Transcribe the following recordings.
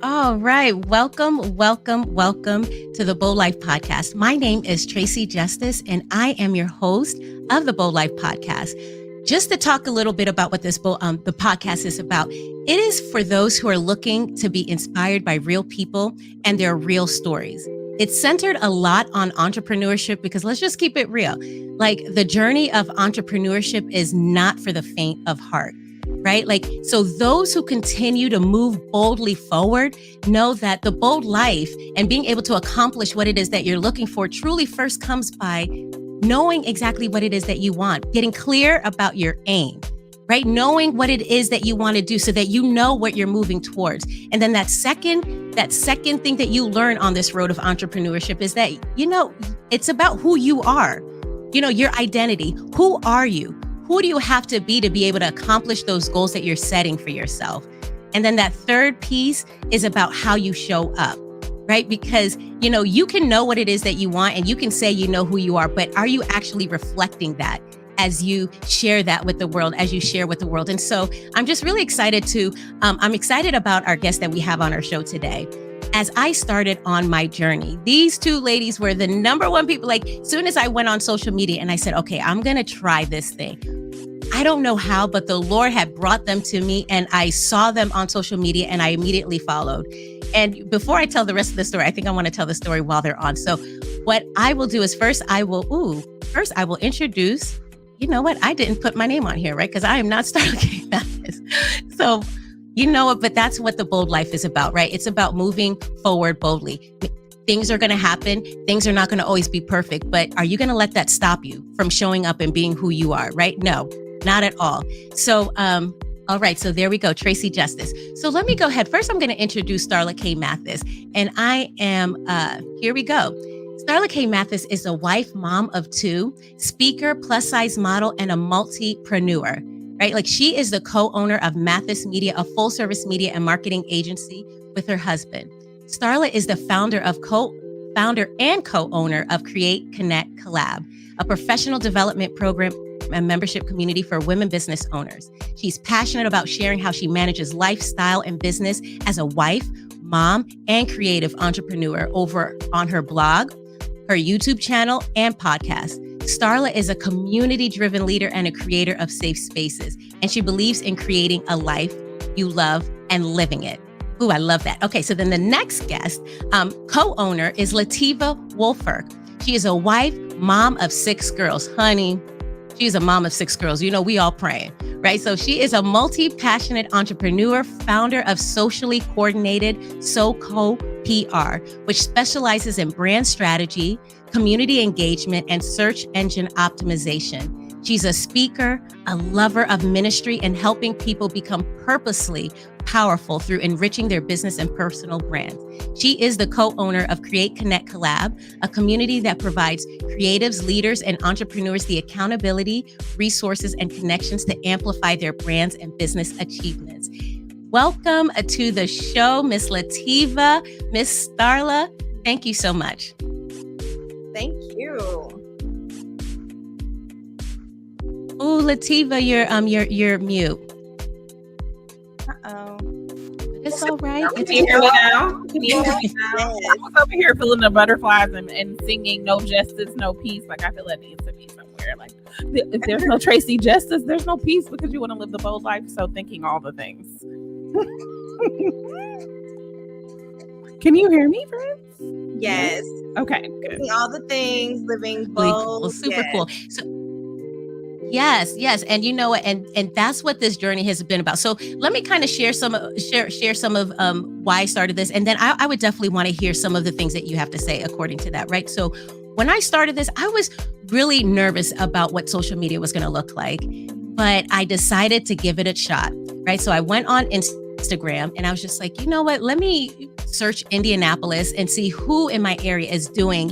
All right. Welcome, welcome, welcome to the Bold Life Podcast. My name is Tracy Justice, and I am your host of the Bold Life Podcast. Just to talk a little bit about what the podcast is about, it is for those who are looking to be inspired by real people and their real stories. It's centered a lot on entrepreneurship because let's just keep it real. Like the journey of entrepreneurship is not for the faint of heart. Right? So those who continue to move boldly forward know that the bold life and being able to accomplish what it is that you're looking for truly first comes by knowing exactly what it is that you want, getting clear about your aim, right? Knowing what it is that you want to do so that you know what you're moving towards. And then that second thing that you learn on this road of entrepreneurship is that, it's about who you are, your identity. Who are you? Who do you have to be able to accomplish those goals that you're setting for yourself? And then that third piece is about how you show up, right? Because, you can know what it is that you want and you can say you know who you are, but are you actually reflecting that as you share that with the world, as you share with the world? And so I'm just really excited I'm excited about our guest that we have on our show today. As I started on my journey, these two ladies were the number one people. Like, as soon as I went on social media and I said, okay, I'm going to try this thing. I don't know how, but the Lord had brought them to me and I saw them on social media and I immediately followed. And before I tell the rest of the story, I think I want to tell the story while they're on. So what I will do is first I will introduce, you know what? I didn't put my name on here, right? Because I am not Starla K. Mathis. So you know what? But that's what the bold life is about, right? It's about moving forward boldly. Things are going to happen. Things are not going to always be perfect, but are you going to let that stop you from showing up and being who you are, right? No, not at all. So, all right. So there we go. Tracy Justice. So let me go ahead. First, I'm going to introduce Starla K. Mathis, and I am, here we go. Starla K. Mathis is a wife, mom of two, speaker, plus size model, and a multipreneur. Right? Like she is the co-owner of Mathis Media, a full service media and marketing agency with her husband. Starla is the founder and co-owner of Create, Connect, Collab, a professional development program and membership community for women business owners. She's passionate about sharing how she manages lifestyle and business as a wife, mom, and creative entrepreneur over on her blog, her YouTube channel, and podcast. Starla is a community-driven leader and a creator of safe spaces, and she believes in creating a life you love and living it. Ooh, I love that. Okay, so then the next guest, co-owner, is Lateva Wolfer. She is a wife, mom of 6 girls. Honey, she's a mom of 6 girls. We all praying, right? So she is a multi-passionate entrepreneur, founder of Socially Coordinated SoCo PR, which specializes in brand strategy, community engagement, and search engine optimization. She's a speaker, a lover of ministry, and helping people become purposely powerful through enriching their business and personal brands. She is the co-owner of Create, Connect, Collab, a community that provides creatives, leaders, and entrepreneurs the accountability, resources, and connections to amplify their brands and business achievements. Welcome to the show, Miss Lateva, Miss Starla. Thank you so much. Thank you. Ooh, Lateva, you're mute. Uh-oh. It's all right. Can you hear me now? Can you hear me now? I was over here feeling the butterflies and singing "No Justice, No Peace." Like I feel that needs to be somewhere. Like if there's no Tracy Justice, there's no peace because you want to live the bold life. So thinking all the things. Can you hear me, friends? Yes. Okay, good. All the things, living Really bold. cool, super yes. cool. So, yes, and you know what, and that's what this journey has been about. So let me kind of share some of why I started this, and then I would definitely want to hear some of the things that you have to say according to that, right? So when I started this, I was really nervous about what social media was going to look like, but I decided to give it a shot, right? So I went on Instagram and I was just like, you know what, let me search Indianapolis and see who in my area is doing,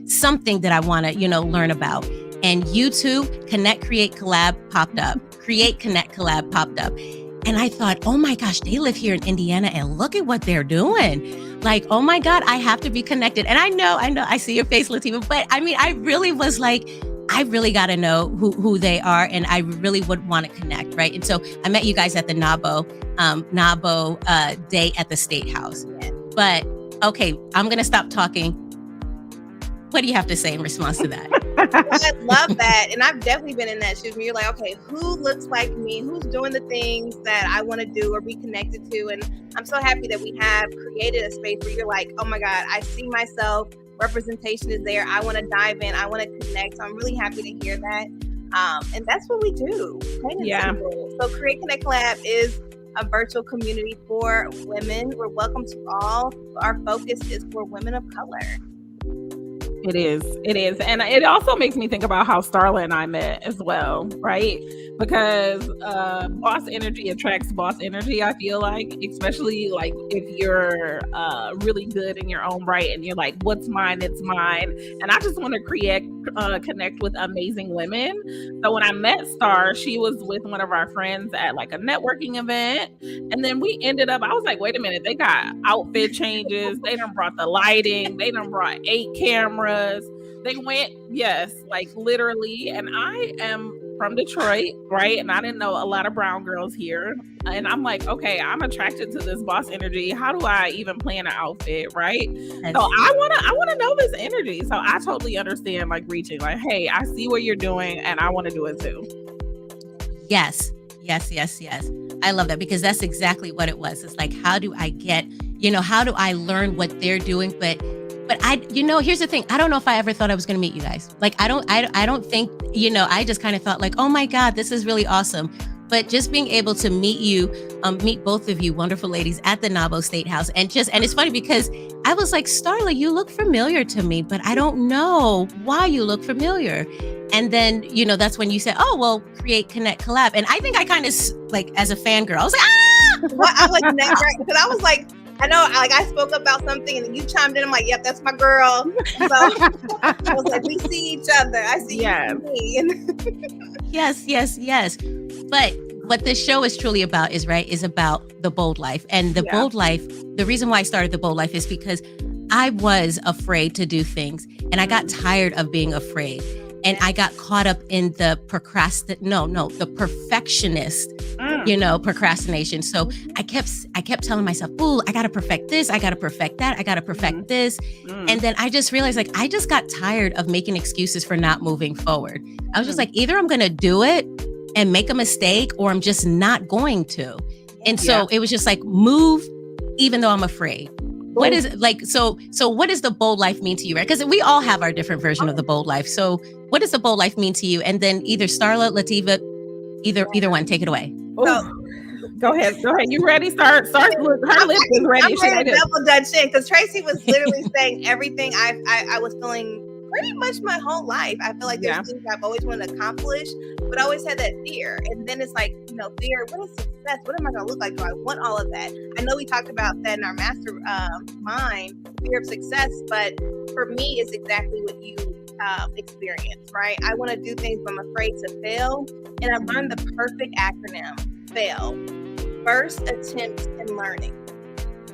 something that I want to, learn about. And YouTube, Connect, Create, Collab popped up. Create, Connect, Collab popped up. And I thought, oh my gosh, they live here in Indiana and look at what they're doing. Like, oh my God, I have to be connected. And I know, I see your face, Lateva, but I mean, I really was like, I really got to know who they are, and I really would want to connect, right? And so I met you guys at the NABO day at the State House. Yes. But okay, I'm going to stop talking. What do you have to say in response to that? I love that. And I've definitely been in that shoes where you're like, okay, who looks like me? Who's doing the things that I want to do or be connected to? And I'm so happy that we have created a space where you're like, oh my God, I see myself. Representation is there. I want to dive in. I want to connect. So I'm really happy to hear that. And that's what we do. Yeah. So Create Connect Collab is a virtual community for women. We're welcome to all. Our focus is for women of color. It is. And it also makes me think about how Starla and I met as well, right? Because boss energy attracts boss energy, I feel like, especially like if you're really good in your own right and you're like, what's mine, it's mine. And I just want to connect with amazing women. So when I met Star, she was with one of our friends at like a networking event. And then we ended up, I was like, wait a minute, they got outfit changes. They done brought the lighting. They done brought 8 cameras. They went, yes, like literally. And I am from Detroit, right? And I didn't know a lot of brown girls here. And I'm like, okay, I'm attracted to this boss energy. How do I even plan an outfit, right? So I wanna know this energy. So I totally understand like reaching, like, hey, I see what you're doing and I want to do it too. Yes. I love that, because that's exactly what it was. It's like, how do I get, how do I learn what they're doing? But I, here's the thing. I don't know if I ever thought I was going to meet you guys. Like, I don't think, I just kind of thought like, oh my God, this is really awesome. But just being able to meet both of you wonderful ladies at the NABO State House. And it's funny because I was like, Starla, you look familiar to me, but I don't know why you look familiar. And then, that's when you said, oh, well, Create, Connect, Collab. And I think I kind of like, as a fangirl, I was like, ah! Well, I was never, because I was like, I know, like I spoke about something and you chimed in. I'm like, yep, that's my girl. So I was like, we see each other. I see you. Yes. But what this show is truly about is about the bold life. And the bold life, the reason why I started the bold life is because I was afraid to do things and I got tired of being afraid. And I got caught up in the perfectionist, procrastination. So I kept telling myself, "Ooh, I got to perfect this. I got to perfect that. I got to perfect this." And then I just realized, like, I just got tired of making excuses for not moving forward. I was just like, either I'm going to do it and make a mistake, or I'm just not going to. And so it was just like, move, even though I'm afraid. What is like, so what does the bold life mean to you, right? Because we all have our different version of the bold life. So what does the bold life mean to you? And then either Starla, Lateva, either one, take it away. So, go ahead. You ready? Start. Her lip is ready. I'm ready to double dutch in, because Tracy was literally saying everything I was feeling pretty much my whole life. I feel like there's things I've always wanted to accomplish, but I always had that fear. And then it's like, fear, what is success? What am I going to look like? Do I want all of that? I know we talked about that in our mastermind, fear of success, but for me, it's exactly what you experience, right? I want to do things, but I'm afraid to fail. And I've learned the perfect acronym: FAIL. First attempt in learning.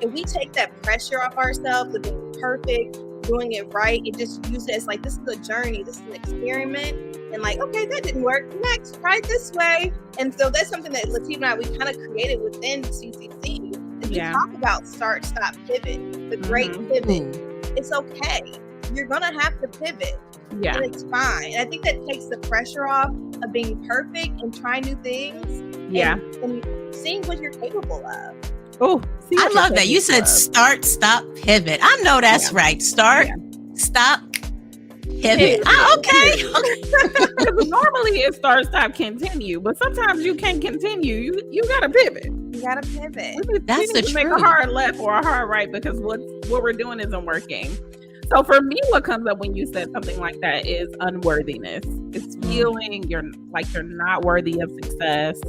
If we take that pressure off ourselves of being perfect, doing it right, and just use it as like, this is a journey, this is an experiment, and like, okay, that didn't work, next, try it this way. And so that's something that Lateva and I, we kind of created within CCC. And we talk about start, stop, pivot, the great pivot. It's okay. You're gonna have to pivot. And it's fine. And I think that takes the pressure off of being perfect and trying new things. And seeing what you're capable of. Oh, I love that. You said start, stop, pivot. I know that's right. Start, stop, pivot. Okay. Normally it starts, stop, continue, but sometimes you can't continue. You gotta pivot. You gotta pivot. That's the truth. Make a hard left or a hard right, because what we're doing isn't working. So for me, what comes up when you said something like that is unworthiness. It's feeling you're not worthy of success,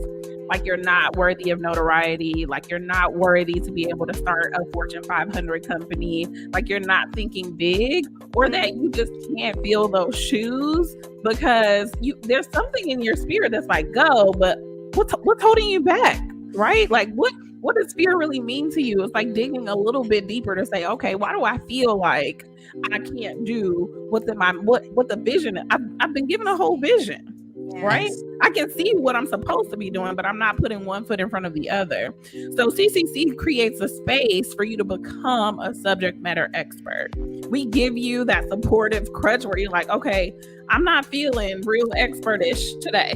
like you're not worthy of notoriety, like you're not worthy to be able to start a Fortune 500 company, like you're not thinking big, or that you just can't feel those shoes because there's something in your spirit that's like, go, but what's holding you back, right? Like what what does fear really mean to you? It's like digging a little bit deeper to say, okay, why do I feel like I can't do what the vision? I've been given a whole vision. Yes. Right? I can see what I'm supposed to be doing, but I'm not putting one foot in front of the other. So CCC creates a space for you to become a subject matter expert. We give you that supportive crutch where you're like, okay, I'm not feeling real expertish today.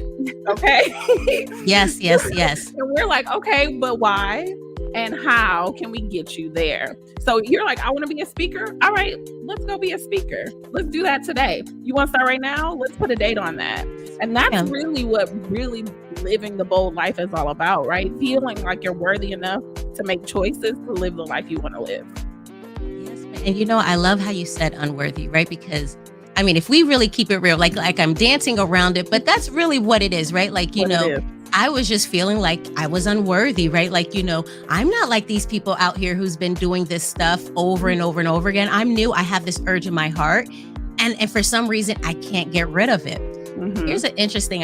Okay. Yes. And we're like, okay, but why? And how can we get you there? So you're like, I want to be a speaker. All right, let's go be a speaker. Let's do that today. You want to start right now? Let's put a date on that. And that's really what really living the bold life is all about, right? Feeling like you're worthy enough to make choices to live the life you want to live. Yes, and I love how you said unworthy, right? Because I mean, if we really keep it real, like I'm dancing around it, but that's really what it is, right? Like, I was just feeling like I was unworthy, right? Like, I'm not like these people out here who's been doing this stuff over and over and over again. I'm new. I have this urge in my heart. And for some reason, I can't get rid of it. Mm-hmm. Here's an interesting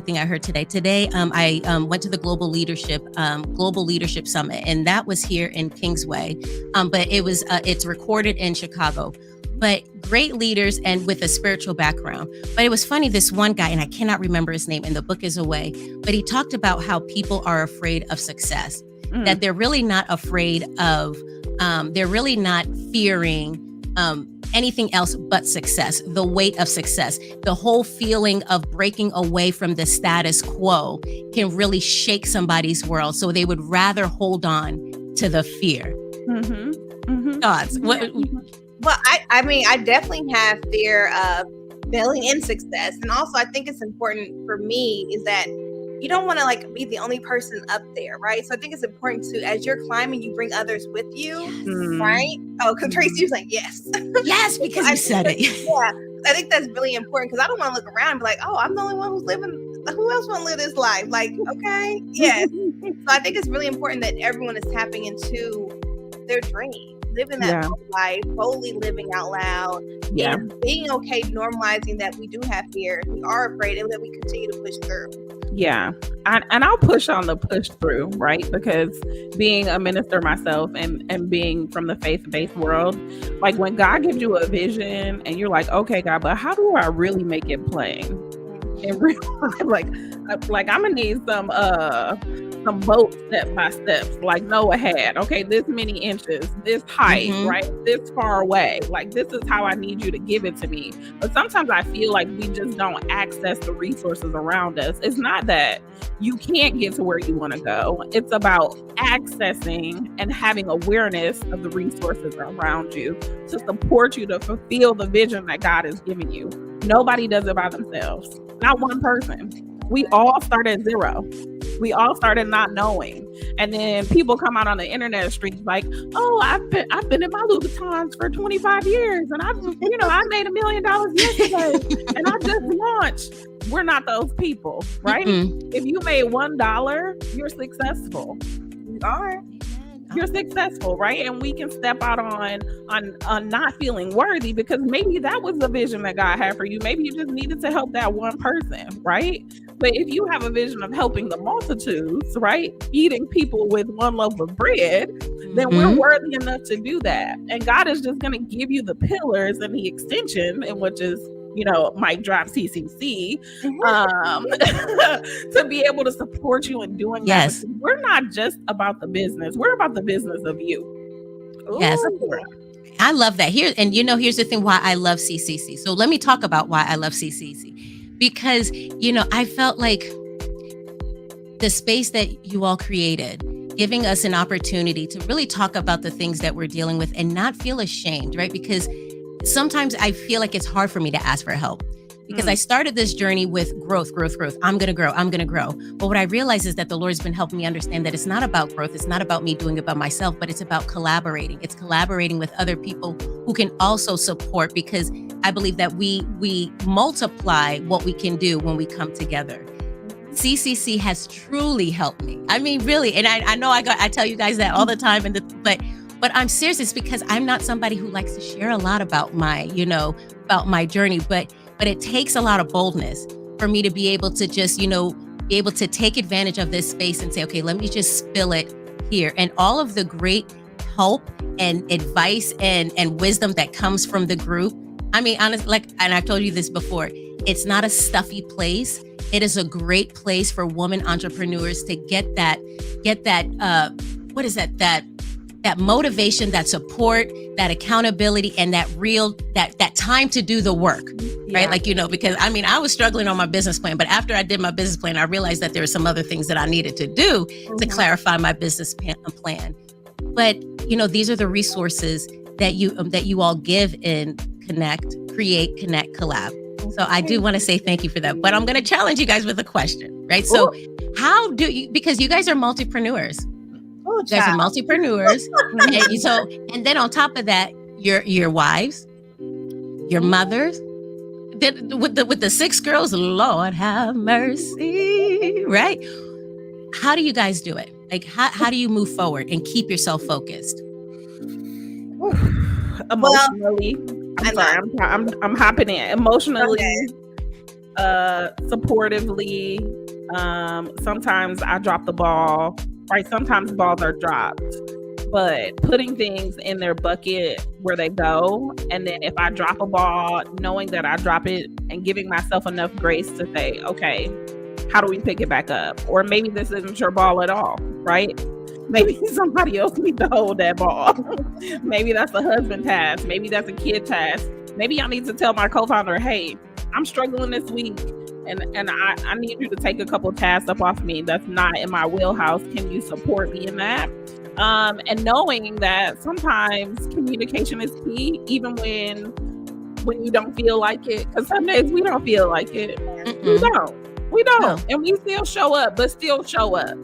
thing I heard today. Today, I went to the Global Leadership Summit, and that was here in Kingsway. But it's recorded in Chicago. But great leaders and with a spiritual background. But it was funny, this one guy, and I cannot remember his name, and the book is away, but he talked about how people are afraid of success, that they're really not afraid of, they're really not fearing anything else but success, the weight of success. The whole feeling of breaking away from the status quo can really shake somebody's world. So they would rather hold on to the fear. Thoughts? Well, I mean, I definitely have fear of failing in success. And also, I think it's important for me is that you don't want to be the only person up there, right? So I think it's important to, as you're climbing, you bring others with you, right? Oh, because Tracy was like, yes. Yes, because you said it. Yeah, I think that's really important because I don't want to look around and be like, oh, I'm the only one who's living. Who else want to live this life? Like, okay, yes. So I think it's really important that everyone is tapping into their dream. Living that life, boldly living out loud, and being okay, normalizing that we do have fear, we are afraid, and that we continue to push through. Yeah, and I'll push on the push through, right? Because being a minister myself and being from the faith-based world, like when God gives you a vision and you're like, okay, God, but how do I really make it plain? And really, like I'm gonna need some boat step by steps, like Noah had. Okay, this many inches, this height, right? This far away. Like, this is how I need you to give it to me. But sometimes I feel like we just don't access the resources around us. It's not that you can't get to where you want to go. It's about accessing and having awareness of the resources around you to support you to fulfill the vision that God has given you. Nobody does it by themselves. Not one person. We all start at zero. We all started not knowing. And then people come out on the internet streets like, oh, I've been in my Louboutins for 25 years and I made $1 million yesterday and I just launched. We're not those people, right? If you made $1, you're successful. You are. You're successful, right? And we can step out on not feeling worthy because maybe that was the vision that God had for you. Maybe you just needed to help that one person, right? But if you have a vision of helping the multitudes, right? Feeding people with one loaf of bread, then we're worthy enough to do that. And God is just going to give you the pillars and the extension, and which is, might drop CCC, to be able to support you in doing that. We're not just about the business. We're about the business of you. Ooh. Yes. I love that. Here's the thing why I love CCC. So let me talk about why I love CCC. Because, I felt like the space that you all created, giving us an opportunity to really talk about the things that we're dealing with and not feel ashamed, right? Because sometimes I feel like it's hard for me to ask for help because I started this journey with growth. I'm going to grow. But what I realize is that the Lord's been helping me understand that it's not about growth. It's not about me doing it by myself, but it's about collaborating. It's collaborating with other people who can also support, because I believe that we multiply what we can do when we come together. CCC has truly helped me. I mean, really. And I know I tell you guys that all the time, but I'm serious. It's because I'm not somebody who likes to share a lot about my journey, but it takes a lot of boldness for me to be able to just, be able to take advantage of this space and say, okay, let me just spill it here. And all of the great help and advice and wisdom that comes from the group. I mean, honestly, and I've told you this before, it's not a stuffy place. It is a great place for women entrepreneurs to get that, what is that motivation, that support, that accountability, and that time to do the work, right? Like, because I mean, I was struggling on my business plan, but after I did my business plan, I realized that there were some other things that I needed to do to clarify my business plan. But, these are the resources that you all give in Connect, Create, Connect, Collab. So I do want to say thank you for that, but I'm going to challenge you guys with a question, right? So how do you, because you guys are multipreneurs. You guys are multipreneurs. and then on top of that, your wives, your mothers, with the 6 girls, Lord have mercy, right? How do you guys do it? Like, how do you move forward and keep yourself focused? Emotionally, I'm hopping in. Emotionally, supportively. Sometimes I drop the ball. Right, sometimes balls are dropped, but putting things in their bucket where they go, and then if I drop a ball, knowing that I drop it and giving myself enough grace to say, okay, how do we pick it back up? Or maybe this isn't your ball at all, right? Maybe somebody else needs to hold that ball. Maybe that's a husband task. Maybe that's a kid task. Maybe I need to tell my co-founder, hey, I'm struggling this week. And I need you to take a couple tasks up off me that's not in my wheelhouse. Can you support me in that? And knowing that sometimes communication is key, even when you don't feel like it. Because some days we don't feel like it. Mm-mm. We don't. No. And we still show up, but still show up.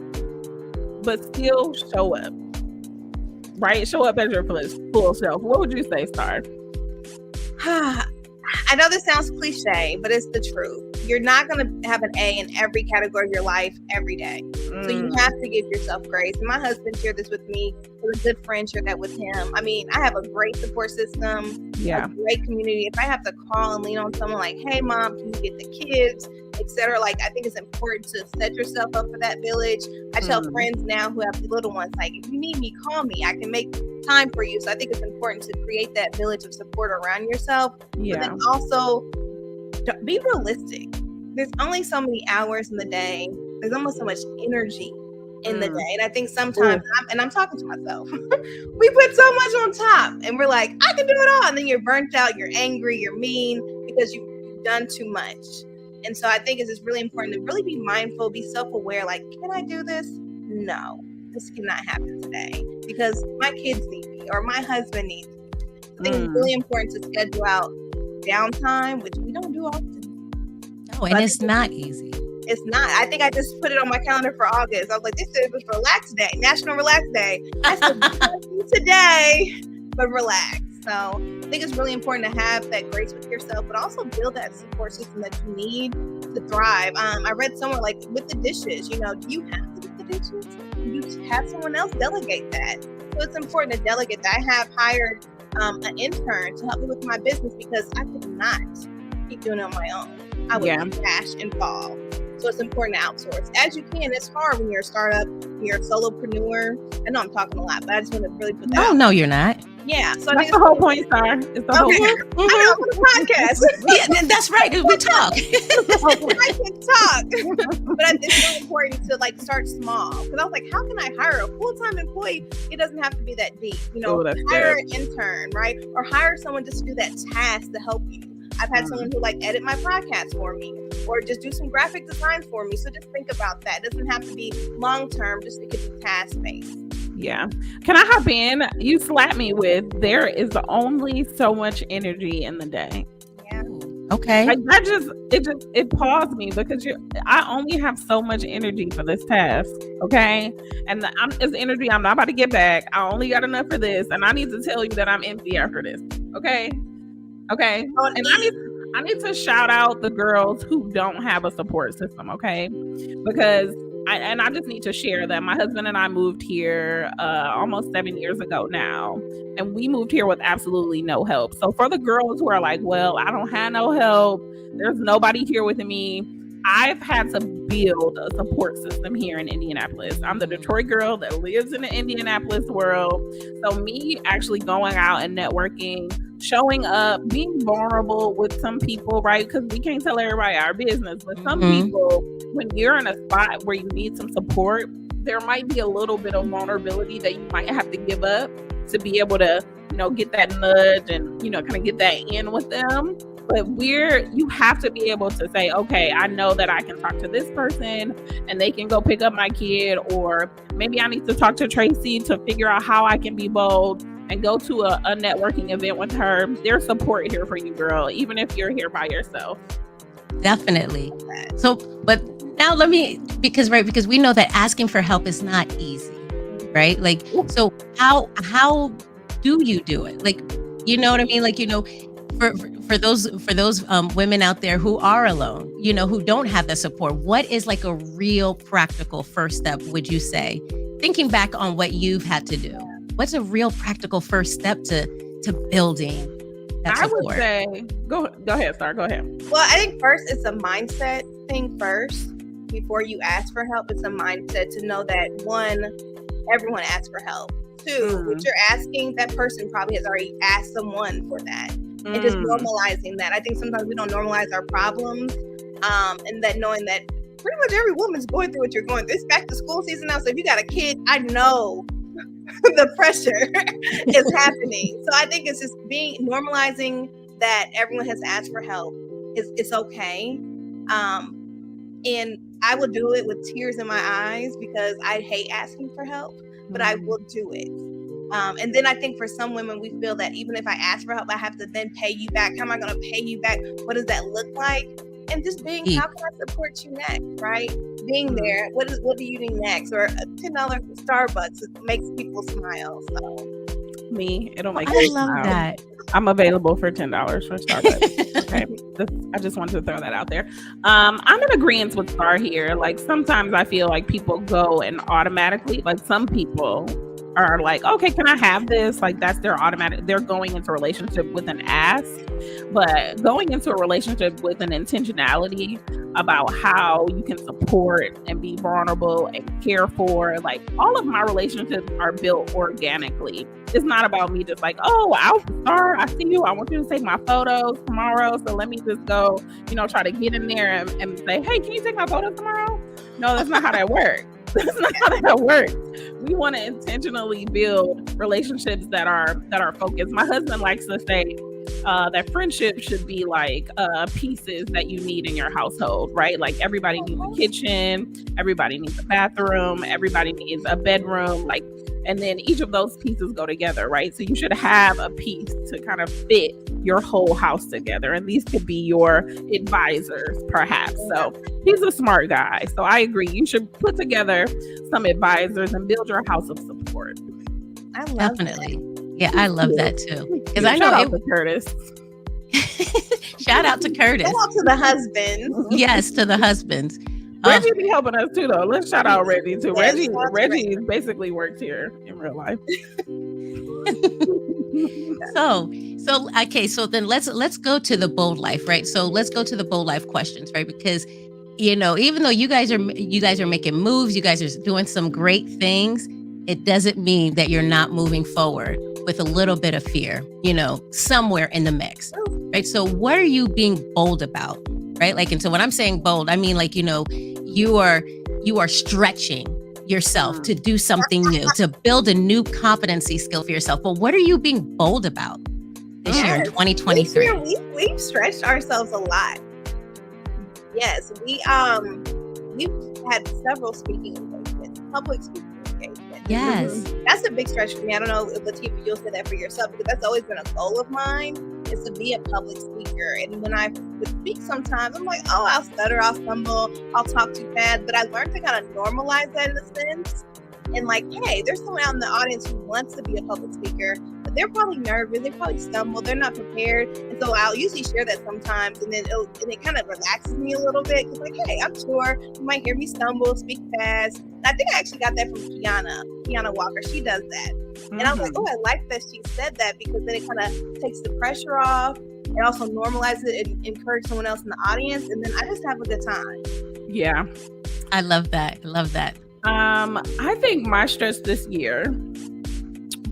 Right? Show up as your full self. What would you say, Star? I know this sounds cliche, but it's the truth. You're not going to have an A in every category of your life every day. So you have to give yourself grace. And my husband shared this with me. A good friend shared that with him. I mean, I have a great support system, a great community. If I have to call and lean on someone like, hey, mom, can you get the kids, etc. Like, I think it's important to set yourself up for that village. I tell friends now who have little ones, like, if you need me, call me. I can make time for you. So I think it's important to create that village of support around yourself. But then also be realistic. There's only so many hours in the day. There's almost so much energy in the day. And I think sometimes, I'm talking to myself, we put so much on top and we're like, I can do it all. And then you're burnt out, you're angry, you're mean because you've done too much. And so I think it's just really important to really be mindful, be self-aware. Like, can I do this? No, this cannot happen today because my kids need me or my husband needs me. I think it's really important to schedule out downtime, which we don't do often. No, and it's not easy. It's not. I think I just put it on my calendar for August. I was like, this is Relax Day, National Relax Day. I said, today, but relax. So I think it's really important to have that grace with yourself, but also build that support system that you need to thrive. I read somewhere like with the dishes, do you have to do the dishes? You have someone else delegate that. So it's important to delegate that. I have hired an intern to help me with my business because I could not keep doing it on my own. I would crash and fall. So it's important to outsource as you can. It's hard when you're a startup, when you're a solopreneur. I know I'm talking a lot, but I just want to really put that out. No, you're not. Yeah. So that's the whole point, Star. It's the whole point. I know, for the podcast. Yeah, that's right. We talk. I can talk. But it's really important to start small. Because I was like, how can I hire a full-time employee? It doesn't have to be that deep. Hire an intern, right? Or hire someone just to do that task to help you. I've had someone who edit my podcast for me or just do some graphic design for me. So just think about that. It doesn't have to be long-term, just to get the task based. Yeah. Can I hop in? You slapped me with, there is only so much energy in the day. Yeah. Okay. It paused me because I only have so much energy for this task. Okay. And it's energy I'm not about to get back. I only got enough for this. And I need to tell you that I'm empty after this. Okay. And I need to shout out the girls who don't have a support system, okay? Because I just need to share that my husband and I moved here almost 7 years ago now, and we moved here with absolutely no help. So for the girls who are like, well, I don't have no help, there's nobody here with me, I've had to build a support system here in Indianapolis. I'm the Detroit girl that lives in the Indianapolis world. So me actually going out and networking, showing up, being vulnerable with some people, right? Because we can't tell everybody our business, but some people, when you're in a spot where you need some support, there might be a little bit of vulnerability that you might have to give up to be able to, get that nudge and, kind of get that in with them. But you have to be able to say, okay, I know that I can talk to this person and they can go pick up my kid, or maybe I need to talk to Tracy to figure out how I can be bold and go to a networking event with her. There's support here for you, girl, even if you're here by yourself. Definitely. So, but now because we know that asking for help is not easy, right? Like, so how do you do it? Like, you know what I mean? Like, for those women out there who are alone, who don't have the support, what is like a real practical first step, would you say, thinking back on what you've had to do? What's a real practical first step to building that support? I would say, go ahead, Star, go ahead. Well, I think first it's a mindset thing first. Before you ask for help, it's a mindset to know that, one, everyone asks for help. Two, what you're asking, that person probably has already asked someone for that. And just normalizing that. I think sometimes we don't normalize our problems, and that knowing that pretty much every woman's going through what you're going through. It's back to school season now, so if you got a kid, I know the pressure is happening. So I think it's just normalizing that everyone has asked for help. It's okay. And I will do it with tears in my eyes because I hate asking for help, but I will do it. And then I think for some women, we feel that even if I ask for help, I have to then pay you back. How am I going to pay you back? What does that look like? And just how can I support you next, right? Being there. What do you need next? Or $10 for Starbucks, it makes people smile. So it'll make me smile. I love that. I'm available for $10 for Starbucks. Okay, I just wanted to throw that out there. I'm in agreement with Star here. Like, sometimes I feel like people go and automatically, like, some people are like, okay, can I have this? Like, that's their automatic. They're going into a relationship with an ask, but going into a relationship with an intentionality about how you can support and be vulnerable and care for. Like, all of my relationships are built organically. It's not about me just like, oh, Star, I see you. I want you to take my photos tomorrow. So let me just go, try to get in there and say, hey, can you take my photos tomorrow? No, that's not how that works. That's not how that works. We want to intentionally build relationships that are focused. My husband likes to say that friendship should be like pieces that you need in your household, right? Like, everybody needs a kitchen, everybody needs a bathroom, everybody needs a bedroom, and then each of those pieces go together, right? So you should have a piece to kind of fit your whole house together. And these could be your advisors, perhaps. So he's a smart guy. So I agree. You should put together some advisors and build your house of support. I love Definitely. That. Yeah, I love that too. Because I know Shout out to Curtis. Shout out to Curtis. Shout out to the husbands. Yes, to the husbands. Reggie be helping us too, though. Let's shout out Reggie too. Yes, Reggie basically works here in real life. So then let's go to the bold life, right? So let's go to the bold life questions, right? Because even though you guys are making moves, you guys are doing some great things, it doesn't mean that you're not moving forward with a little bit of fear, somewhere in the mix, right? So what are you being bold about? Right? Like, and so when I'm saying bold, I mean, like, you are stretching yourself to do something new, to build a new competency skill for yourself. But what are you being bold about this year in 2023? We've stretched ourselves a lot. Yes, we've had several speaking engagements, public speaking engagements. Yes. That's a big stretch for me. I don't know if Lateva, you'll say that for yourself, because that's always been a goal of mine, is to be a public speaker. And when I would speak sometimes, I'm like, I'll stutter, I'll stumble, I'll talk too fast. But I learned to kind of normalize that in a sense. And like, hey, there's someone out in the audience who wants to be a public speaker, but they're probably nervous, they probably stumble, they're not prepared. And so I'll usually share that sometimes, and then it kind of relaxes me a little bit. It's like, hey, I'm sure you might hear me stumble, speak fast. And I think I actually got that from Kiana Walker. She does that. And I was like, I like that she said that, because then it kind of takes the pressure off and also normalizes it and encourage someone else in the audience. And then I just have a good time. Yeah. I love that. I love that. I think my stretch this year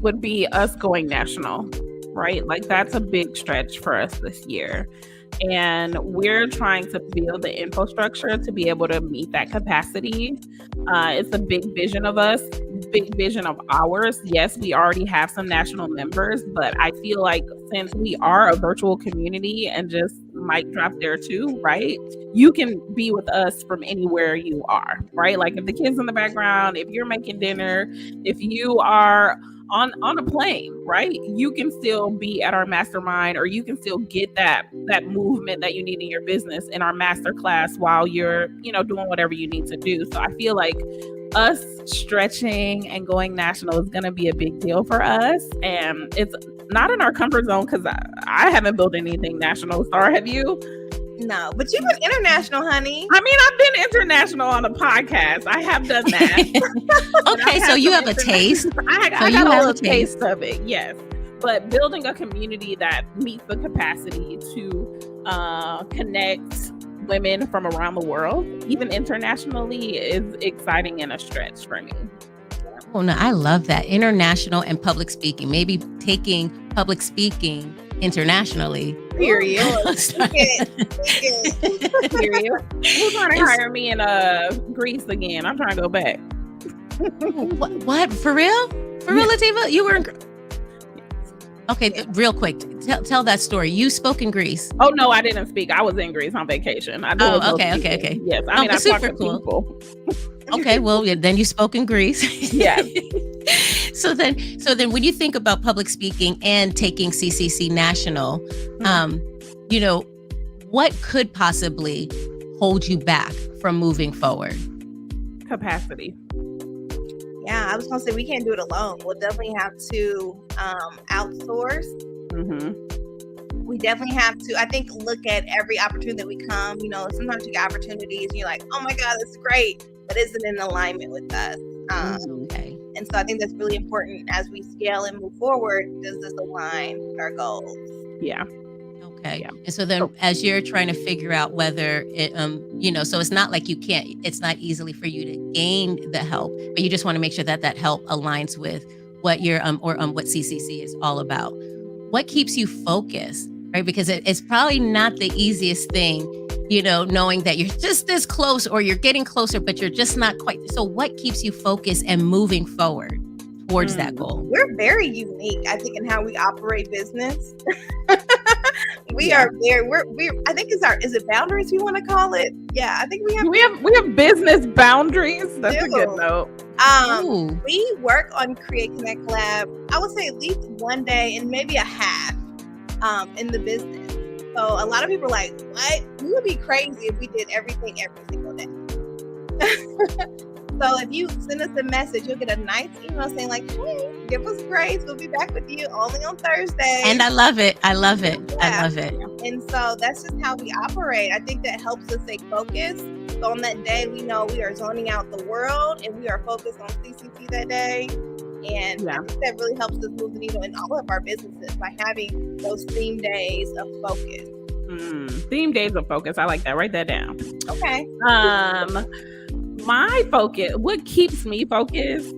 would be us going national, right? Like that's a big stretch for us this year. And we're trying to build the infrastructure to be able to meet that capacity. It's a big vision of us, big vision of ours. Yes, we already have some national members, but I feel like since we are a virtual community, and just mic drop there too, right? You can be with us from anywhere you are, right? Like if the kids in the background, if you're making dinner, if you are on a plane, right? You can still be at our mastermind, or you can still get that movement that you need in your business in our masterclass while you're, doing whatever you need to do. So I feel like us stretching and going national is going to be a big deal for us. And it's not in our comfort zone because I haven't built anything national. Star, have you? No, but you've been international, honey. I mean, I've been international on a podcast. I have done that. Okay, so you have a taste. I got a little taste of it, yes. But building a community that meets the capacity to connect women from around the world, even internationally, is exciting and a stretch for me. Oh, no, I love that. International and public speaking. Maybe taking public speaking internationally. Period. Period. Who's trying to hire me in Greece again? I'm trying to go back. What? For real? For real, Lateva? You were in Okay, real quick. Tell that story. You spoke in Greece. Oh, no, I didn't speak. I was in Greece on vacation. Okay. Yes. I mean, I super talked to cool. people. Okay, well, then you spoke in Greece. Yeah. So then when you think about public speaking and taking CCC national, what could possibly hold you back from moving forward? Capacity. Yeah, I was going to say we can't do it alone. We'll definitely have to outsource. Mm-hmm. We definitely have to, I think, look at every opportunity that we come. Sometimes you get opportunities and you're like, oh my God, that's great, but is it in alignment with us? Okay. And so I think that's really important as we scale and move forward. Does this align with our goals? Yeah. Okay. Yeah. And so then as you're trying to figure out whether it, so it's not like it's not easily for you to gain the help, but you just want to make sure that help aligns with what your, what CCC is all about. What keeps you focused, right? Because it's probably not the easiest thing, knowing that you're just this close or you're getting closer, but you're just not quite. So what keeps you focused and moving forward towards that goal? We're very unique, I think, in how we operate business. We are very, I think is it boundaries we want to call it? Yeah, I think we have business boundaries. That's a good note. We work on Create, Connect, Collab, I would say at least one day and maybe a half in the business. So a lot of people are like, what? We would be crazy if we did everything every single day. So if you send us a message, you'll get a nice email saying like, hey, give us grace. We'll be back with you only on Thursday. And I love it. Yeah. I love it. And so that's just how we operate. I think that helps us stay focused. So on that day, we know we are zoning out the world and we are focused on CCC that day. And I think that really helps us move the needle in all of our businesses by having those theme days of focus. Theme days of focus. I like that. Write that down. Okay. My focus, what keeps me focused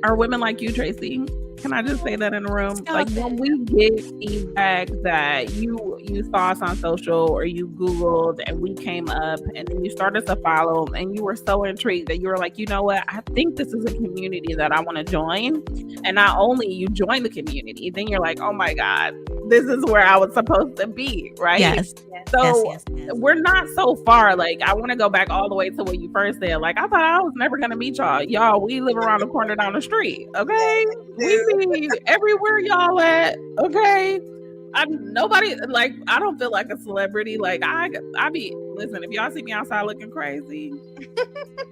are women like you, Tracy. Can I just say that in the room? Like when we get feedback that you saw us on social or you Googled and we came up and then you started to follow and you were so intrigued that you were like, you know what? I think this is a community that I want to join. And not only you join the community, then you're like, oh my God, this is where I was supposed to be, right? Yes. So yes. We're not so far. Like, I want to go back all the way to what you first said. Like, I thought I was never going to meet y'all. Y'all, we live around the corner down the street, okay? We be everywhere y'all at, okay? I don't feel like a celebrity. Like, I be, listen, if y'all see me outside looking crazy.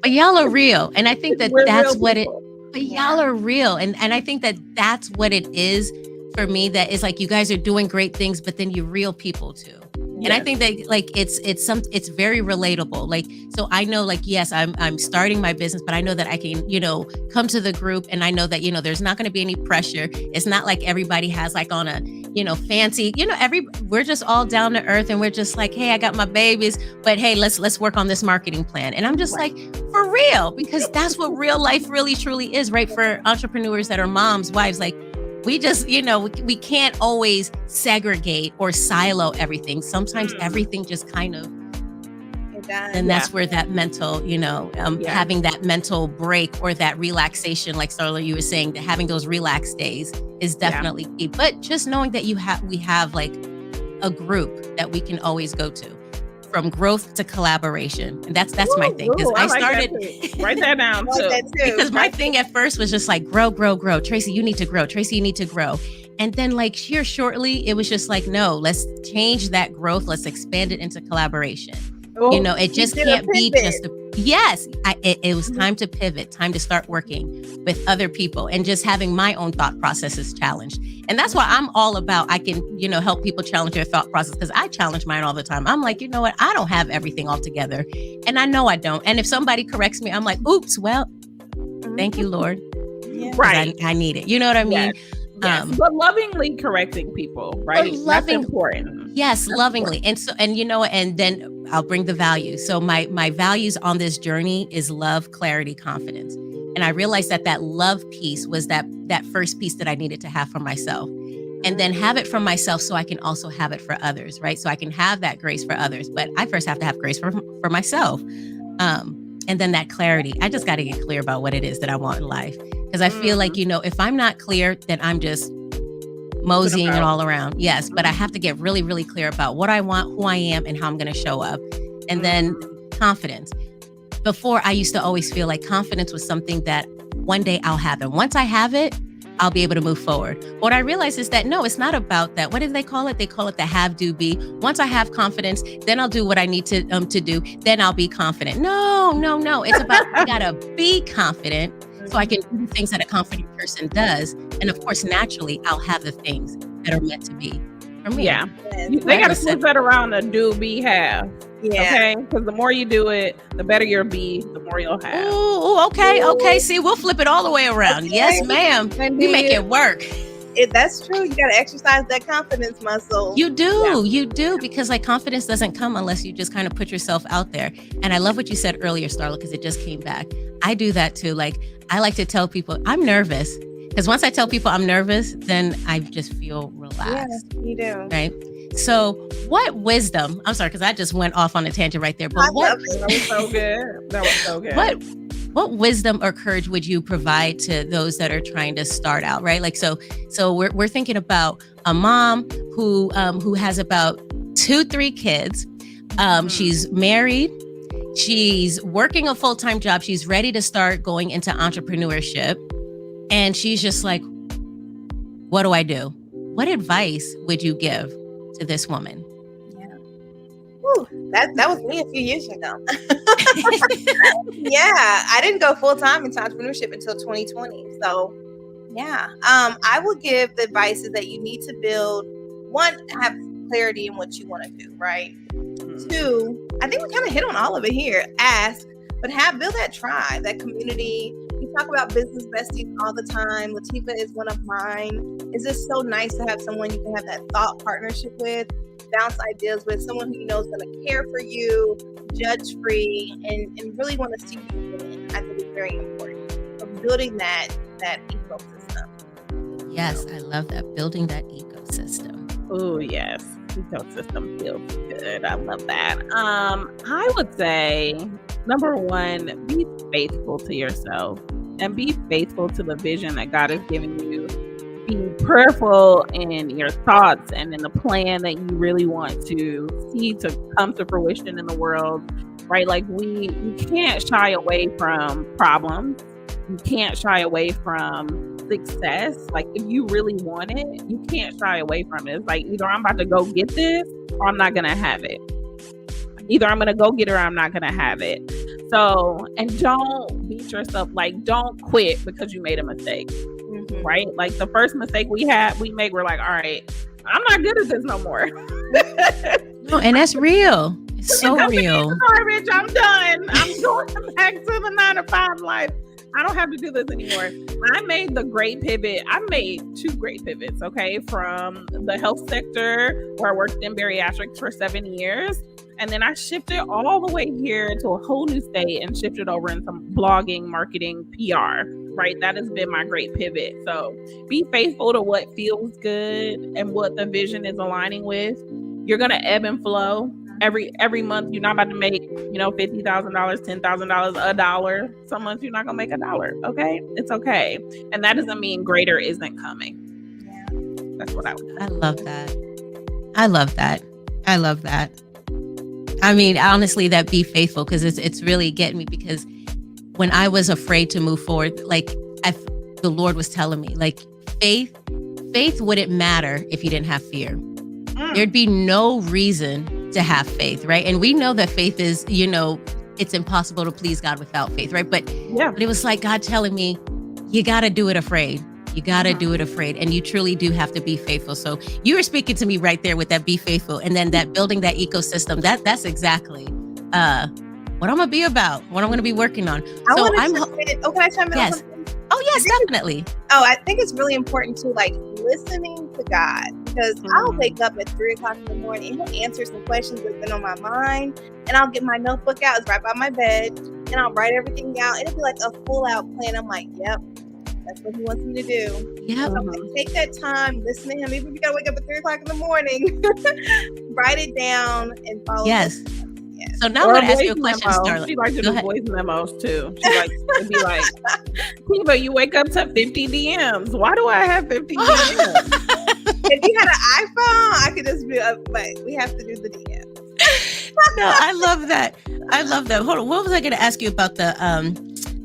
But y'all are real. And I think that that's what people. But y'all are real. And I think that that's what it is for me, that is like, you guys are doing great things, but then you're real people too. And I think that like it's very relatable. Like, so I know like, yes, I'm starting my business, but I know that I can, come to the group and I know that, there's not going to be any pressure. It's not like everybody has like on a fancy, we're just all down to earth and we're just like, hey, I got my babies, but hey, let's work on this marketing plan. And I'm just like, for real, because that's what real life really truly is, right? For entrepreneurs that are moms, wives, like we just, we can't always segregate or silo everything. Sometimes everything just kind of, and that's where that mental, having that mental break or that relaxation, like Starla, you were saying, that having those relax days is definitely key. But just knowing that we have like a group that we can always go to, from growth to collaboration. And that's my thing. Because I started write that down too. Because my thing at first was just like grow. Tracy, you need to grow. Tracy, you need to grow. And then like here shortly, it was just like, no, let's change that growth. Let's expand it into collaboration. It just can't be just it was time to pivot, time to start working with other people and just having my own thought processes challenged. And that's why I'm all about, I can, help people challenge their thought process, because I challenge mine all the time. I'm like, you know what? I don't have everything all together. And I know I don't. And if somebody corrects me, I'm like, oops, well, thank you, Lord. Yeah. Right. I need it. You know what I mean? Yes. But lovingly correcting people, right? That's important. Yes, that's lovingly. Important. And then I'll bring the value. So my values on this journey is love, clarity, confidence. And I realized that love piece was that first piece that I needed to have for myself, and then have it for myself so I can also have it for others, right? So I can have that grace for others, but I first have to have grace for myself. And then that clarity, I just got to get clear about what it is that I want in life. Because I feel like, if I'm not clear, then I'm just moseying it all around. Yes, but I have to get really, really clear about what I want, who I am, and how I'm going to show up. And then confidence. Before, I used to always feel like confidence was something that one day I'll have. And once I have it, I'll be able to move forward. What I realized is that, no, it's not about that. What do they call it? They call it the have, do, be. Once I have confidence, then I'll do what I need to do. Then I'll be confident. No. It's about, I gotta be confident so I can do things that a confident person does. And of course, naturally, I'll have the things that are meant to be for me. Yeah. They got to flip that around to do, be, have. Yeah. Okay. Because the more you do it, the better you'll be, the more you'll have. Ooh, okay. Okay. See, we'll flip it all the way around. Okay. Yes, ma'am. We make it work. That's true. You got to exercise that confidence muscle. You do, because like confidence doesn't come unless you just kind of put yourself out there. And I love what you said earlier, Starla, because it just came back. I do that too. Like, I like to tell people I'm nervous, because once I tell people I'm nervous, then I just feel relaxed. Yeah, you do. Right. So what wisdom, I'm sorry, because I just went off on a tangent right there, but that was so good. That was so good. What wisdom or courage would you provide to those that are trying to start out, right? Like, so we're thinking about a mom who has about 2-3 kids. She's married. She's working a full-time job. She's ready to start going into entrepreneurship. And she's just like, what do I do? What advice would you give to this woman? That was me a few years ago. Yeah, I didn't go full time into entrepreneurship until 2020. So, yeah, I will give the advice is that you need to build, one, have clarity in what you want to do, right? 2, I think we kind of hit on all of it here. Ask, but build that tribe, that community. We talk about business besties all the time. Lateva is one of mine. It's just so nice to have someone you can have that thought partnership with, bounce ideas with, someone who you know is going to care for you, judge free, and really want to see you win. I think it's very important. So building that ecosystem. Yes, I love that. Building that ecosystem. Oh, yes. Ecosystem feels good. I love that. I would say, number 1, be faithful to yourself and be faithful to the vision that God has given you. Be prayerful in your thoughts and in the plan that you really want to see to come to fruition in the world, right? Like you can't shy away from problems. You can't shy away from success. Like if you really want it, you can't shy away from it. It's like either I'm about to go get this or I'm not going to have it. Either I'm going to go get it or I'm not going to have it. So, and don't beat yourself. Like don't quit because you made a mistake. Right? Like the first mistake we made, we're like, all right, I'm not good at this no more. No, and that's real. It's so real. Garbage, I'm done. I'm going back to the 9-to-5 life. I don't have to do this anymore. I made the great pivot. I made 2 great pivots, okay, from the health sector where I worked in bariatrics for 7 years. And then I shifted all the way here to a whole new state and shifted over into blogging, marketing, PR, right? That has been my great pivot. So be faithful to what feels good and what the vision is aligning with. You're going to ebb and flow. Every month, you're not about to make, $50,000, $10,000, $1. Some months you're not going to make $1. Okay. It's okay. And that doesn't mean greater isn't coming. Yeah. That's what I would say. I love that. I love that. I love that. I mean, honestly, that be faithful, because it's really getting me, because when I was afraid to move forward, like the Lord was telling me, like faith wouldn't matter if you didn't have fear. There'd be no reason to have faith, right? And we know that faith is, it's impossible to please God without faith, right? But it was like God telling me, you got to do it afraid. You got to do it afraid. And you truly do have to be faithful. So you were speaking to me right there with that be faithful. And then that building that ecosystem, that's exactly what I'm going to be about, what I'm going to be working on. Can I chime in? Yes. Oh, yes, definitely. I think it's really important to listening to God, because I'll wake up at 3:00 in the morning and he'll answer some questions that's been on my mind, and I'll get my notebook out. It's right by my bed, and I'll write everything out. It'll be like a full out plan. I'm like, yep. That's what he wants me to do. Yeah. So I'm like, take that time, listen to him. Even if you gotta wake up at 3:00 in the morning, write it down and follow. Yes. So now I'm gonna ask you a question, Starla. She likes to do voice memos too. She likes to be like, Tiva, you wake up to 50 DMs. Why do I have 50 DMs? If you had an iPhone, I could just be up, but we have to do the DMs. No, I love that. I love that. Hold on. What was I gonna ask you about the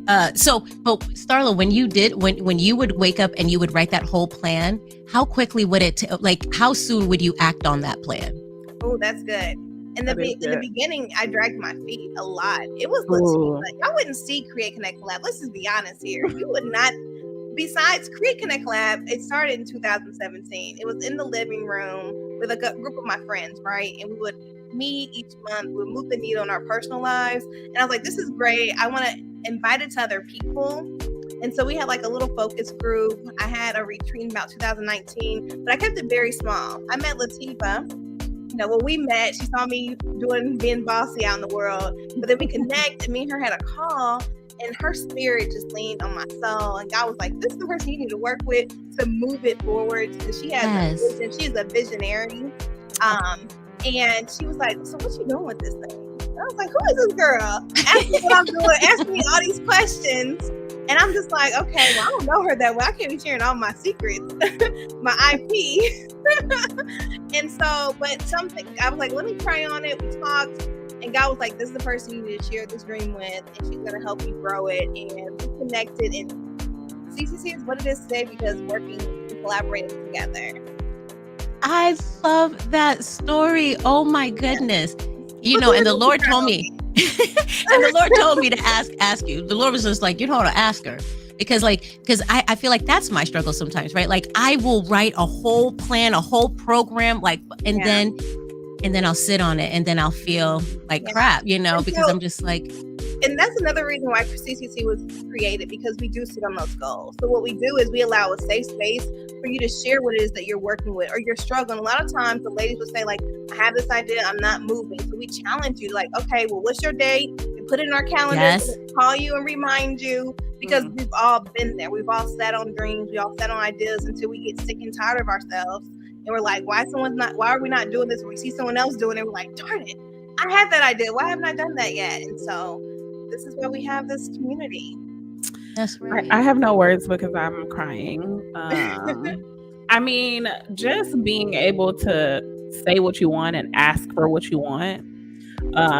but Starla, when you would wake up and you would write that whole plan, how quickly would it, how soon would you act on that plan? Oh, that's good. In the beginning, I dragged my feet a lot. It was legit. Y'all wouldn't see Create Connect Lab. Let's just be honest here. You would not. Besides Create Connect Lab, it started in 2017. It was in the living room with a group of my friends, right? And we would meet each month. We would move the needle in our personal lives. And I was like, this is great. I want to invite it to other people. And so we had a little focus group. I had a retreat in about 2019, but I kept it very small. I met Lateva. When we met, she saw me being bossy out in the world, but then we connect, and me and her had a call, and her spirit just leaned on my soul. And God was like, this is the person you need to work with to move it forward, because she has a vision. She's a visionary. And she was like, so what you doing with this thing? And I was like, who is this girl? Ask me what I'm doing, ask me all these questions. And I'm just like, okay, well, I don't know her that well. I can't be sharing all my secrets, my IP. And so, but something, I was like, let me try on it. We talked, and God was like, this is the person you need to share this dream with, and she's going to help you grow it. And we connected, and CCC is what it is today because working and collaborating together. I love that story. Oh my goodness. And the Lord told me, and the Lord told me to ask you. The Lord was just like, to ask her. Because I feel like that's my struggle sometimes, right? Like I will write a whole plan, a whole program, and then I'll sit on it, and then I'll feel like crap, because I'm just like. And that's another reason why CCC was created, because we do sit on those goals. So what we do is we allow a safe space for you to share what it is that you're working with or you're struggling. A lot of times the ladies will say I have this idea, I'm not moving. So we challenge you okay, well, what's your date? We put it in our calendar, call you and remind you, because we've all been there. We've all sat on dreams. We all sat on ideas until we get sick and tired of ourselves. And we're like, why are we not doing this? Or we see someone else doing it. We're like, darn it, I had that idea. Why haven't I done that yet? And so this is why we have this community. That's right. I have no words because I'm crying. I mean, just being able to say what you want and ask for what you want.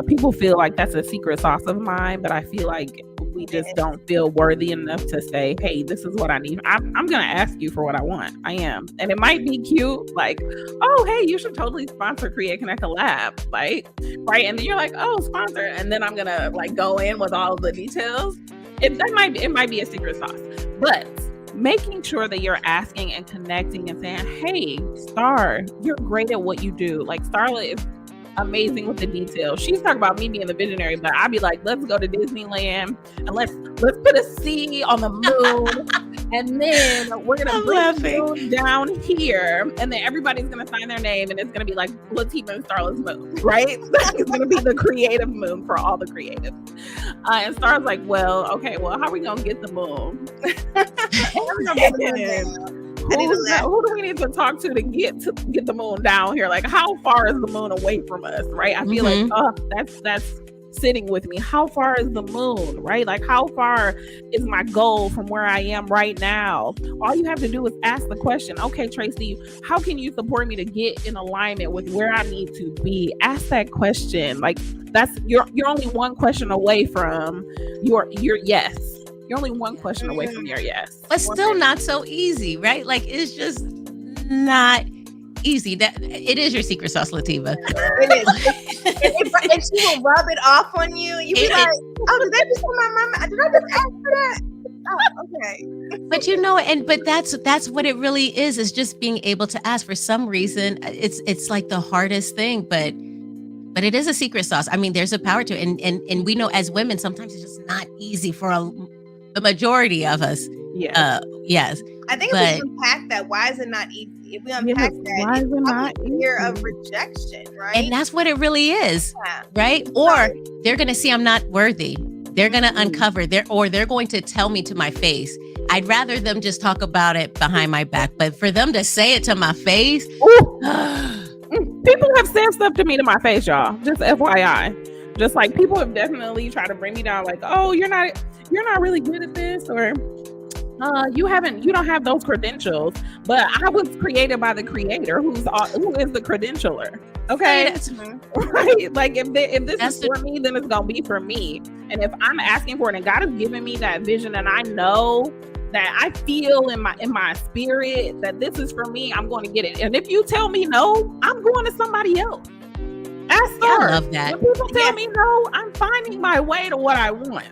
People feel like that's a secret sauce of mine, but I feel like we just don't feel worthy enough to say, hey, this is what I need. I'm going to ask you for what I want. I am. And it might be cute. Like, oh, hey, you should totally sponsor Create Connect a Lab. Right. And then you're like, oh, sponsor. And then I'm going to go in with all of the details. It might be a secret sauce, but making sure that you're asking and connecting and saying, hey, Star, you're great at what you do. Like Starla is amazing with the details. She's talking about me being the visionary, but I'd be like, let's go to Disneyland and let's put a C on the moon, and then we're gonna bring the moon down here, and then everybody's gonna sign their name, and it's gonna be like Lateva and Starla's moon, right? It's gonna be the creative moon for all the creatives. And Starla's like, well, okay, well, how are we gonna get the moon? Who do we need to talk to get the moon down here? Like, how far is the moon away from us, right? I feel like, that's sitting with me. How far is the moon, right? Like, how far is my goal from where I am right now? All you have to do is ask the question, okay, Tracy, how can you support me to get in alignment with where I need to be? Ask that question. Like, you're only one question away from your yes. You're only one question away from your yes. But still not so easy, right? Like, it's just not easy. That it is your secret sauce, Lateva. It is. And she will rub it off on you. You be like, oh, did that just on my mama? Did I just ask for that? Oh, okay. But you know, but that's what it really is just being able to ask. For some reason, it's like the hardest thing, but it is a secret sauce. I mean, there's a power to it. And we know as women, sometimes it's just not easy for the majority of us. Yeah. Yes. I think if we unpack that, why is it not easy? If we unpack that, why is it not fear of rejection, right? And that's what it really is, right? Or they're going to see I'm not worthy. They're going to uncover they're going to tell me to my face. I'd rather them just talk about it behind my back, but for them to say it to my face. People have said stuff to me to my face, y'all. Just FYI. Just like, people have definitely tried to bring me down, like, oh, you're not really good at this, or you don't have those credentials. But I was created by the creator who is the credentialer. Okay. Right. Like, if this is for me, then it's gonna be for me. And if I'm asking for it and God has given me that vision, and I know that I feel in my spirit that this is for me, I'm going to get it. And if you tell me no, I'm going to somebody else. I love that. When people tell me no, I'm finding my way to what I want.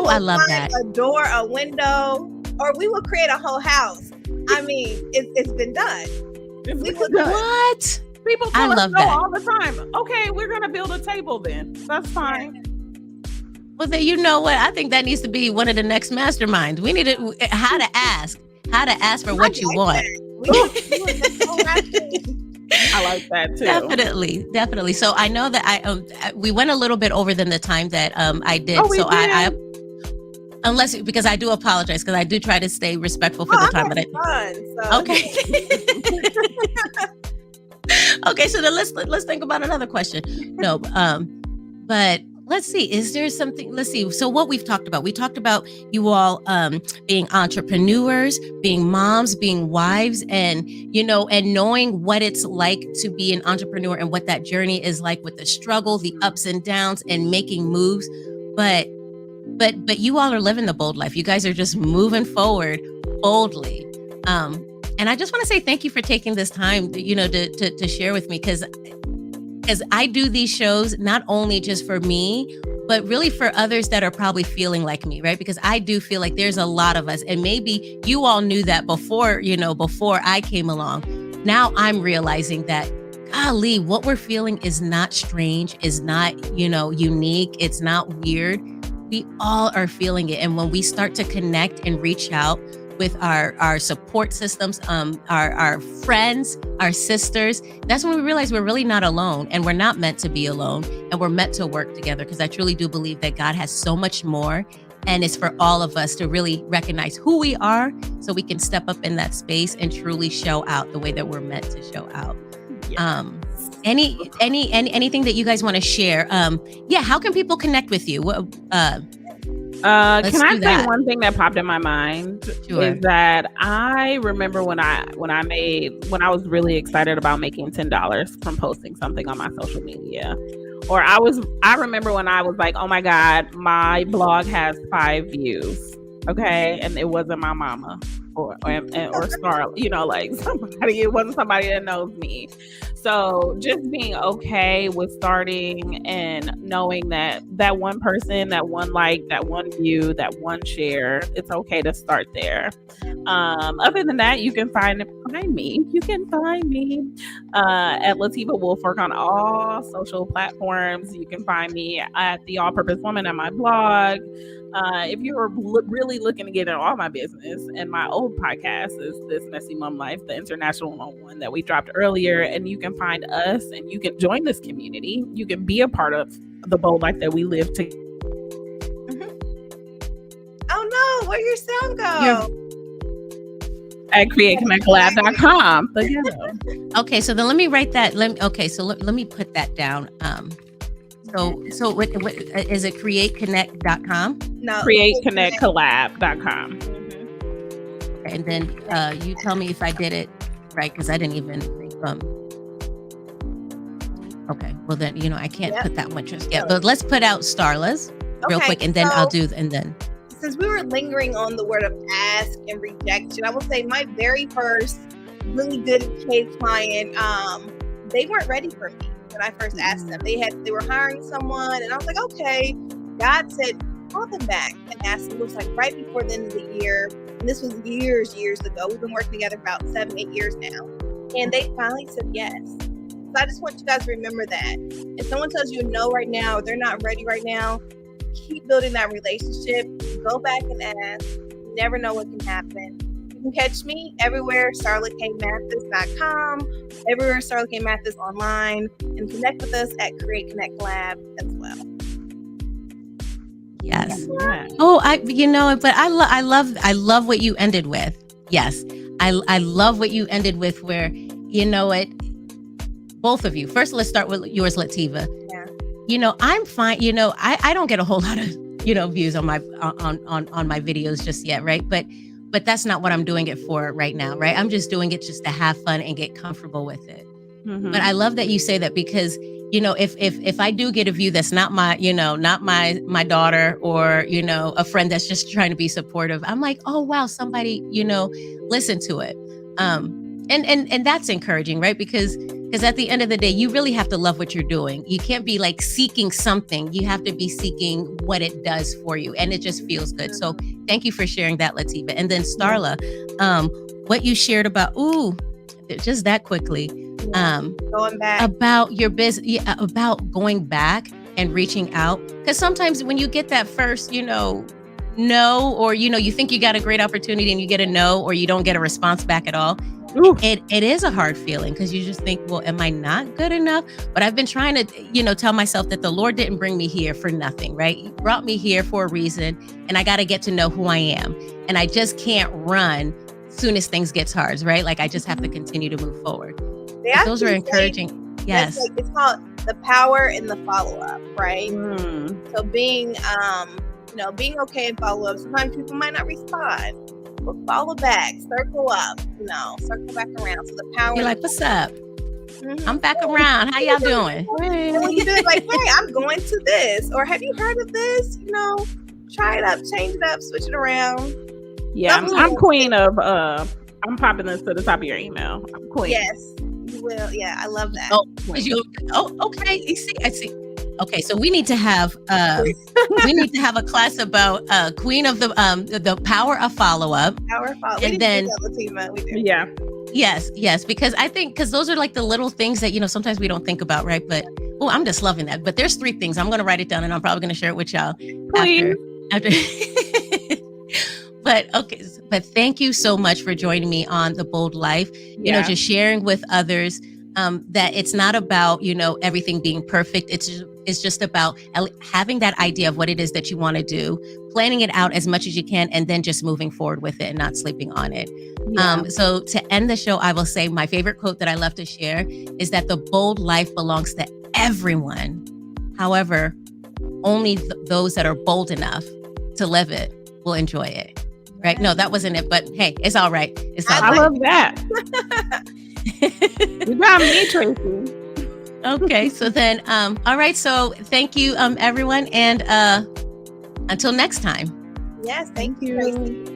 I love that. A door, a window, or we will create a whole house. I mean, it's been done. What? People tell us no all the time. Okay, we're gonna build a table then. That's fine. Well, then, you know what? I think that needs to be one of the next masterminds. We need how to ask for what you want. I like that too. Definitely. So I know that we went a little bit over than the time that I did. Because I do apologize, because I do try to stay respectful for the time. Okay, so then let's think about another question. No, but let's see. Is there something? Let's see. So what we talked about you all being entrepreneurs, being moms, being wives, and and knowing what it's like to be an entrepreneur and what that journey is like, with the struggle, the ups and downs, and making moves. But you all are living the bold life. You guys are just moving forward boldly. And I just want to say thank you for taking this time, to share with me, because I do these shows not only just for me, but really for others that are probably feeling like me, right? Because I do feel like there's a lot of us, and maybe you all knew that before I came along. Now I'm realizing that, golly, what we're feeling is not strange, is not, unique. It's not weird. We all are feeling it. And when we start to connect and reach out with our support systems, our friends, our sisters, that's when we realize we're really not alone, and we're not meant to be alone, and we're meant to work together, because I truly do believe that God has so much more, and it's for all of us to really recognize who we are, so we can step up in that space and truly show out the way that we're meant to show out. Yes. Anything that you guys want to share? How can people connect with you? Can I say one thing that popped in my mind? Sure. Is that I remember when I was really excited about making $10 from posting something on my social media. Or I remember when I was like, oh my God, my blog has 5 views. Okay. And it wasn't my mama or Starla, you know, like somebody, it wasn't somebody that knows me. So just being okay with starting and knowing that that one person, that one like, that one view, that one share, it's okay to start there. Other than that, you can find me. You can find me at Lateva Wolfwork on all social platforms. You can find me at The All Purpose Woman on my blog. If you're really looking to get in all my business, and my old podcast is This Messy Mom Life, the international one that we dropped earlier, and you can find us and you can join this community. You can be a part of the bold life that we live to. Oh no, where'd your sound go? At createconnectlab.com. But yeah. Okay, so then let me write that. Let me put that down. So what is it? CreateConnect.com? No, CreateConnectCollab.com. Okay, and then you tell me if I did it right, because I didn't even think. Okay, well then I can't put that one just yet. But let's put out Starla's real quick, and then I'll do. And then since we were lingering on the word of ask and rejection, I will say my very first really good paid client, they weren't ready for me. When I first asked them, they were hiring someone, and I was like, okay. God said, call them back and ask them. It was like right before the end of the year, and this was years ago. We've been working together about 7-8 years now, and they finally said yes. So I just want you guys to remember that. If someone tells you no right now, or they're not ready right now, keep building that relationship. Go back and ask. You never know what can happen. You can catch me everywhere, StarlaKMathis.com, everywhere Starla K. Mathis online, and connect with us at Create Connect Lab as well. Yes. Yeah. Oh, but I love what you ended with. Yes. I love what you ended with, where, both of you. First, let's start with yours, Lateva. Yeah. I'm fine. I don't get a whole lot of, views on my videos just yet. Right. But that's not what I'm doing it for right now, right? I'm just doing it just to have fun and get comfortable with it. Mm-hmm. But I love that you say that, because, if I do get a view that's not my, not my daughter, or, a friend that's just trying to be supportive, I'm like, oh, wow, somebody, listen to it. And that's encouraging, right? Because at the end of the day, you really have to love what you're doing. You can't be like seeking something. You have to be seeking what it does for you. And it just feels good. So thank you for sharing that, Lateva. And then Starla, what you shared about, just that quickly, going back, about your business, about going back and reaching out. Because sometimes when you get that first, no, or, you think you got a great opportunity and you get a no, or you don't get a response back at all. It is a hard feeling, because you just think, well, am I not good enough? But I've been trying to, tell myself that the Lord didn't bring me here for nothing, right? He brought me here for a reason, and I got to get to know who I am. And I just can't run as soon as things gets hard, right? Like, I just have to continue to move forward. Those are encouraging. Yes. It's called the power in the follow-up, right? So being okay and follow up. Sometimes people might not respond. But follow back, circle up, circle back around. So the power. You're like, what's up? Mm-hmm. I'm back around. How y'all doing? And when you do it, like, hey, I'm going to this, or have you heard of this? Try it up, change it up, switch it around. Yeah, I'm queen of. I'm popping this to the top of your email. I'm queen. Yes, you will. Yeah, I love that. Okay. I see. Okay, so we need to have a class about queen of the power of follow-up. And then we do. Yeah. Yes, because I think those are like the little things that sometimes we don't think about, right? But I'm just loving that. But there's 3 things. I'm going to write it down, and I'm probably going to share it with y'all after. But thank you so much for joining me on The Bold Life. Just sharing with others that it's not about everything being perfect. It's just about having that idea of what it is that you want to do, planning it out as much as you can, and then just moving forward with it and not sleeping on it. Yeah. So to end the show, I will say my favorite quote that I love to share is that the bold life belongs to everyone. However, only those that are bold enough to live it will enjoy it. Right? No, that wasn't it. But hey, it's all right. I love that. You got me, Tracy. Okay, so then, all right. So thank you, everyone. And until next time. Yes, thank you, Tracy.